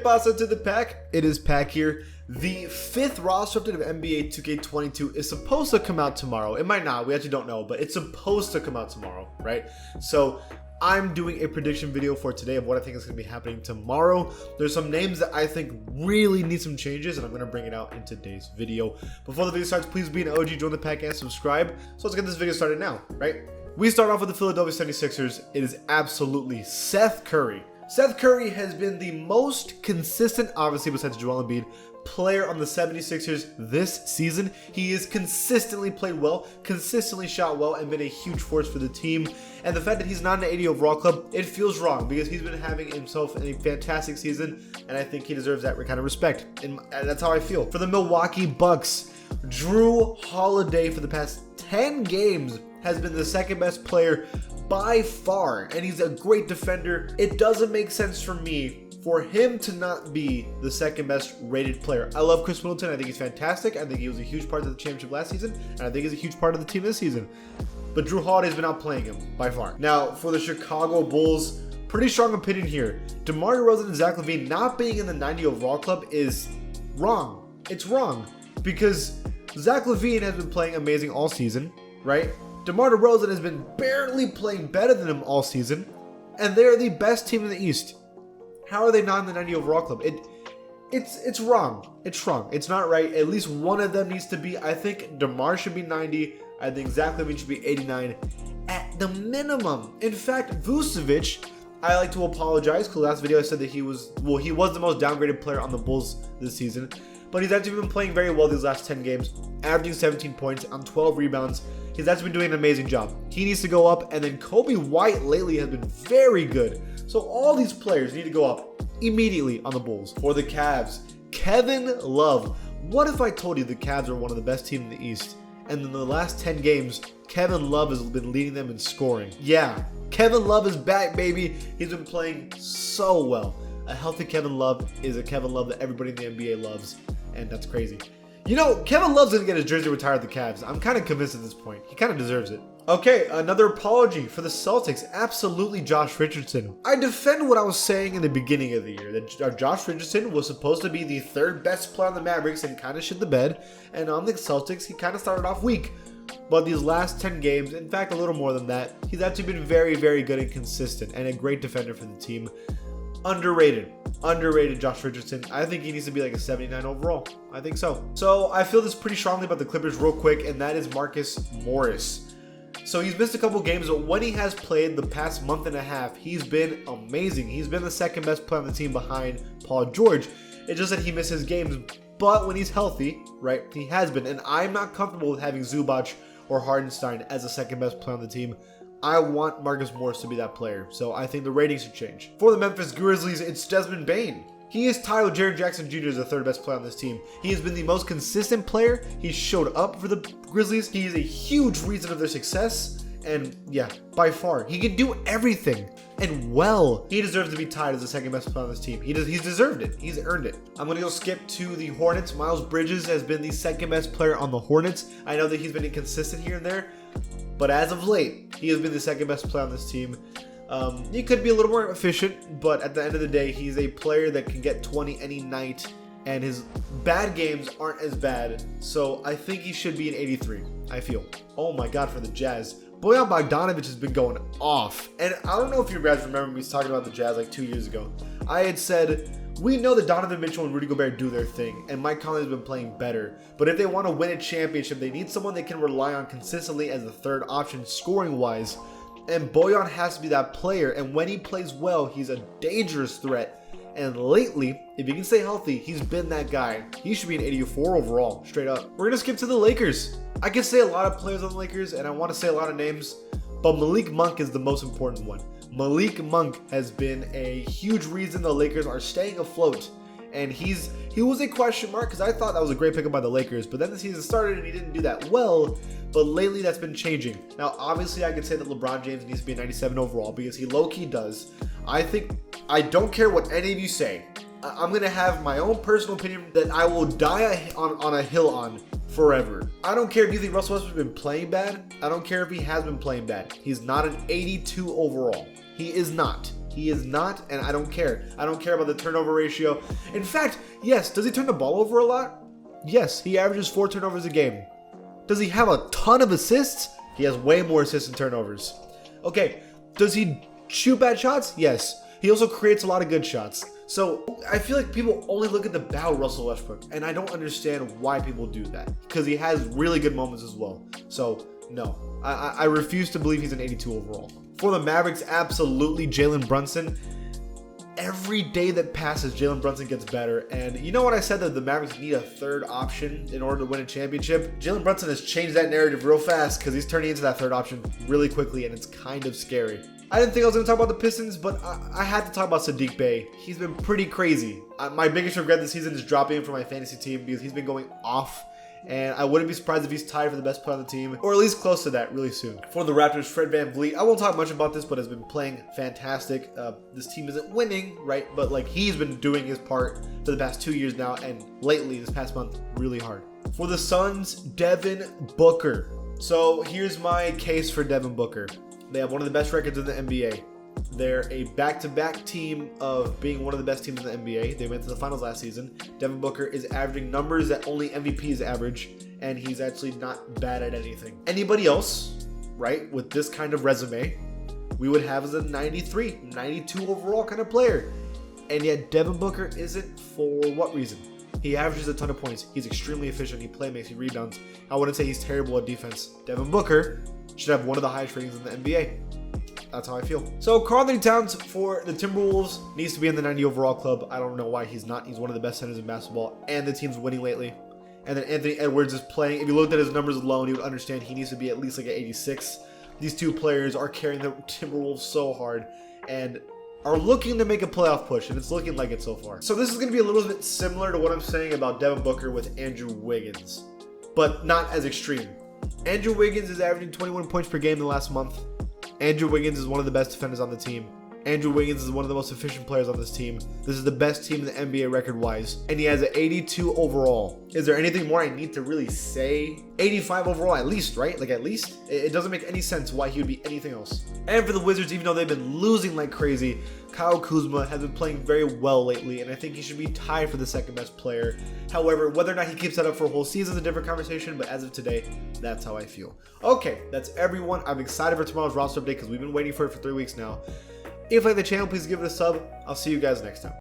pasa to the pack? It is Pack here. The 5th roster update of NBA 2K22 is supposed to come out tomorrow. It might not, we actually don't know, but it's supposed to come out tomorrow, right? So I'm doing a prediction video for today of what I think is going to be happening tomorrow. There's some names that I think really need some changes, and I'm going to bring it out in today's video. Before the video starts, please be an OG, join the pack, and subscribe. So let's get this video started now, right? We start off with the Philadelphia 76ers. It is absolutely Seth Curry. Seth Curry has been the most consistent, obviously besides Joel Embiid, player on the 76ers this season. He has consistently played well, consistently shot well, and been a huge force for the team. And the fact that he's not an 80 overall club, it feels wrong because he's been having himself a fantastic season, and I think he deserves that kind of respect. And that's how I feel. For the Milwaukee Bucks, Drew Holiday for the past 10 games has been the second best player by far, and he's a great defender. It doesn't make sense for me for him to not be the second best rated player. I love Chris Middleton. I think he's fantastic. I think he was a huge part of the championship last season, and I think he's a huge part of the team this season. But Drew Holiday's been outplaying him by far. Now, for the Chicago Bulls, pretty strong opinion here. DeMar DeRozan and Zach LaVine not being in the 90 overall club is wrong. It's wrong because Zach LaVine has been playing amazing all season, right? DeMar DeRozan has been barely playing better than him all season, and they're the best team in the East. How are they not in the 90 overall club? It's wrong. It's wrong. It's not right. At least one of them needs to be. I think DeMar should be 90. I think Zach LaVine should be 89 at the minimum. In fact, Vucevic, I like to apologize because last video I said that he was the most downgraded player on the Bulls this season, but he's actually been playing very well these last 10 games, averaging 17 points on 12 rebounds. He's actually been doing an amazing job. He needs to go up, and then Kobe White lately has been very good. So all these players need to go up immediately on the Bulls. For the Cavs, Kevin Love. What if I told you the Cavs are one of the best teams in the East, and in the last 10 games, Kevin Love has been leading them in scoring? Yeah, Kevin Love is back, baby. He's been playing so well. A healthy Kevin Love is a Kevin Love that everybody in the NBA loves, and that's crazy. You know, Kevin Love's going to get his jersey retired at the Cavs. I'm kind of convinced at this point. He kind of deserves it. Okay, another apology for the Celtics. Absolutely Josh Richardson. I defend what I was saying in the beginning of the year, that Josh Richardson was supposed to be the 3rd best player on the Mavericks and kind of shit the bed. And on the Celtics, he kind of started off weak. But these last 10 games, in fact a little more than that, he's actually been very, very good and consistent and a great defender for the team. Underrated Josh Richardson. I think he needs to be like a 79 overall. I think so. So I feel this pretty strongly about the Clippers real quick, and that is Marcus Morris. So he's missed a couple games, but when he has played the past month and a half, he's been amazing. He's been the 2nd best player on the team behind Paul George. It's just that he misses games, but when he's healthy, right, he has been. And I'm not comfortable with having Zubac or Hardenstein as the 2nd best player on the team. I want Marcus Morris to be that player, so I think the ratings should change. For the Memphis Grizzlies, it's Desmond Bain. He is tied with Jaren Jackson Jr. as the 3rd best player on this team. He has been the most consistent player. He showed up for the Grizzlies. He is a huge reason of their success, and yeah, by far, he can do everything, and well. He deserves to be tied as the 2nd best player on this team. He's deserved it. He's earned it. I'm going to go skip to the Hornets. Miles Bridges has been the 2nd best player on the Hornets. I know that he's been inconsistent here and there, but as of late, he has been the 2nd best player on this team. He could be a little more efficient, but at the end of the day, he's a player that can get 20 any night, and his bad games aren't as bad. So I think he should be an 83, I feel. Oh my God, for the Jazz. Bojan Bogdanovic has been going off. And I don't know if you guys remember me talking about the Jazz like 2 years ago. I had said, we know that Donovan Mitchell and Rudy Gobert do their thing, and Mike Conley has been playing better. But if they want to win a championship, they need someone they can rely on consistently as the 3rd option scoring-wise. And Bojan has to be that player, and when he plays well, he's a dangerous threat. And lately, if he can stay healthy, he's been that guy. He should be an 84 overall, straight up. We're going to skip to the Lakers. I can say a lot of players on the Lakers, and I want to say a lot of names, but Malik Monk is the most important one. Malik Monk has been a huge reason the Lakers are staying afloat. And he was a question mark because I thought that was a great pickup by the Lakers, but then the season started and he didn't do that well. But lately that's been changing. Now, obviously I could say that LeBron James needs to be a 97 overall because he low-key does. I don't care what any of you say. I'm going to have my own personal opinion that I will die on a hill on forever. I don't care if you think Russell Westbrook's been playing bad. I don't care if he has been playing bad. He's not an 82 overall. He is not. He is not, and I don't care. I don't care about the turnover ratio. In fact, yes, does he turn the ball over a lot? Yes, he averages 4 turnovers a game. Does he have a ton of assists? He has way more assists and turnovers. Okay, does he shoot bad shots? Yes. He also creates a lot of good shots. So I feel like people only look at the bad Russell Westbrook, and I don't understand why people do that, because he has really good moments as well. So no, I refuse to believe he's an 82 overall. For the Mavericks, absolutely Jalen Brunson. Every day that passes, Jalen Brunson gets better. And you know what I said, that the Mavericks need a third option in order to win a championship? Jalen Brunson has changed that narrative real fast, because he's turning into that third option really quickly, and it's kind of scary. I didn't think I was going to talk about the Pistons, but I had to talk about Saddiq Bey. He's been pretty crazy. My biggest regret this season is dropping him for my fantasy team, because he's been going off. And I wouldn't be surprised if he's tied for the best player on the team, or at least close to that really soon. For the Raptors, Fred VanVleet, I won't talk much about this, but has been playing fantastic. This team isn't winning, right? But like, he's been doing his part for the past 2 years now, and lately, this past month, really hard. For the Suns, Devon Booker. So here's my case for Devon Booker. They have one of the best records in the NBA. They're a back-to-back team of being one of the best teams in the NBA. They went to the finals last season. Devon Booker is averaging numbers that only MVPs average, and he's actually not bad at anything. Anybody else, right, with this kind of resume, we would have as a 93, 92 overall kind of player. And yet Devon Booker isn't. For what reason? He averages a ton of points. He's extremely efficient. He playmakes. He rebounds. I wouldn't say he's terrible at defense. Devon Booker should have one of the highest ratings in the NBA. That's how I feel. So Karl-Anthony Towns for the Timberwolves needs to be in the 90 overall club. I don't know why he's not. He's one of the best centers in basketball, and the team's winning lately. And then Anthony Edwards is playing. If you looked at his numbers alone, you would understand he needs to be at least like an 86. These two players are carrying the Timberwolves so hard and are looking to make a playoff push, and it's looking like it so far. So this is going to be a little bit similar to what I'm saying about Devon Booker with Andrew Wiggins, but not as extreme. Andrew Wiggins is averaging 21 points per game in the last month. Andrew Wiggins is one of the best defenders on the team. Andrew Wiggins is one of the most efficient players on this team. This is the best team in the NBA record-wise. And he has an 82 overall. Is there anything more I need to really say? 85 overall at least, right? Like at least? It doesn't make any sense why he would be anything else. And for the Wizards, even though they've been losing like crazy, Kyle Kuzma has been playing very well lately, and I think he should be tied for the second best player. However, whether or not he keeps that up for a whole season is a different conversation, but as of today, that's how I feel. Okay, that's everyone. I'm excited for tomorrow's roster update because we've been waiting for it for 3 weeks now. If you like the channel, please give it a sub. I'll see you guys next time.